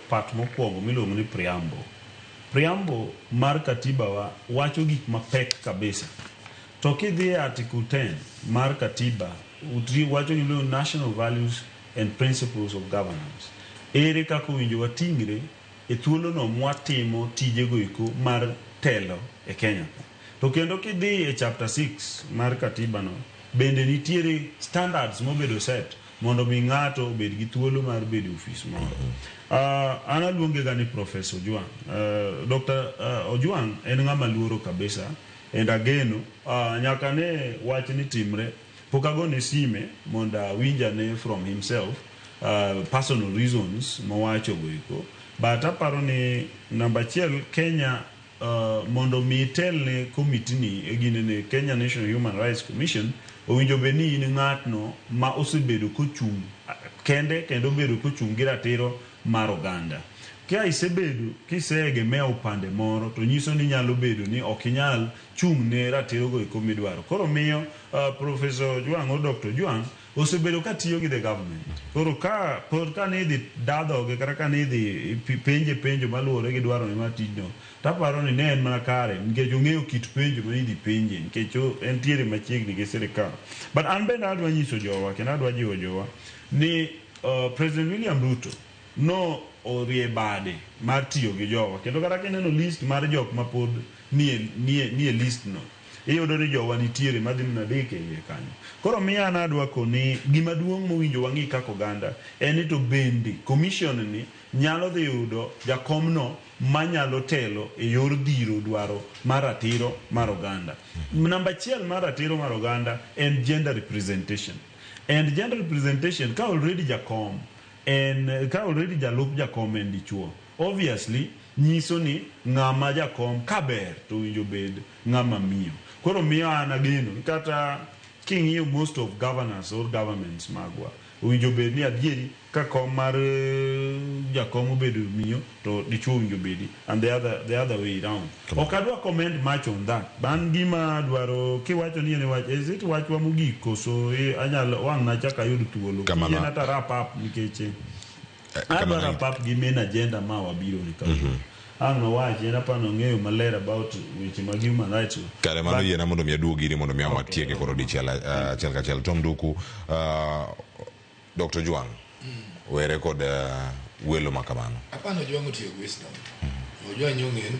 Part mokwongo miluongo ni preamble. Preamble mar katiba wa wacho gik mapek kabisa. To kidhi e article 10 mar katiba wacho ni national values and principles of governance. Ere kaka owinjo watingre e thuolo no mwatimo tijego eko mar telo e Kenya. To kendo kidhi e chapter 6 mar katiba no bende nitiere standards mobedo set mondo mi ng'ato obed gi thuolo mar bedo ofis moro. An aluonge ga ni Professor Ojwang. Dr. Ojwang en ng'ama luoro kabisa and ageno nyaka ne wach ni timre pok agone sime mondo awinjane from himself personal reasons mowacho goeko, but aparo ni namba achiel Kenya mondo mi telne committee ni eginene Kenya National Human Rights Commission owinjo be ni in ng'atno ma osebedo kochung' kende kendo bedo kochung' gi ratiro mar oganda. Kia isebedo kiseegemea upande moro to nyiso ni nyalo bedo ni ok inyal chung' ne ratiro go eko midwaro. Koro miyo Professor Ojwang o Dr. Ojwang osebedo ka tiyo gi the government. Koro ka ne idhi dadhoge kata ka ne idhi penjo maluwore gi dwaro ne matijno, taparo ni ne en mana kare nikech ong'eyo kit penjo ma idhi penje nikech entiere machiegni gi sirikal. But an bende adwa nyiso jowa kendo adwa jiwo jowa ni President William Ruto no orie bade mar tiyo gi jowa kendo kata kineno list mar jok ma pod nie list no iyudo ni jowa nitiere madhi nadeke iye kanyo. Koro miya an adwa koni gima duong' mowinjo wang'i kaka oganda en ni to bende commission ni nyalo dhi yudo jakomno manyalo telo e yor dhiro dwaro mar ratiro mar oganda. Namba achiel mar ratiro mar oganda en gender representation. And gender representation ka already jakom and ka already jalup jakom en dichuo, obviously nyiso ni ng'ama jakom kaber to winjo bed ng'ama miyo. Koro miyo an ageno kata king'iyo most of governors or governments magwa winjo bed ni adieri ka kom mar jakom obedo miyo to dichuo winjo bedi and the other way around. Ok adwa comment much on that. Ban gima dwaro kiwacho ni ene wach is it wachwa mogik koso anyalo wang' na chaka yud thuolo kije na wrap up nikech adwa wrap up gi main agenda ma wabiro ni ka ano waje na pano ng'eyo maler about weche mag human rights kare mano yena mondo mi aduogi ni mondo mi awatieke koro dichiel chel ka chel Tom Duku. Dr. Ojwang were kod welo makamano apano Ojwang otiyo wisdom Ojwang nyong'e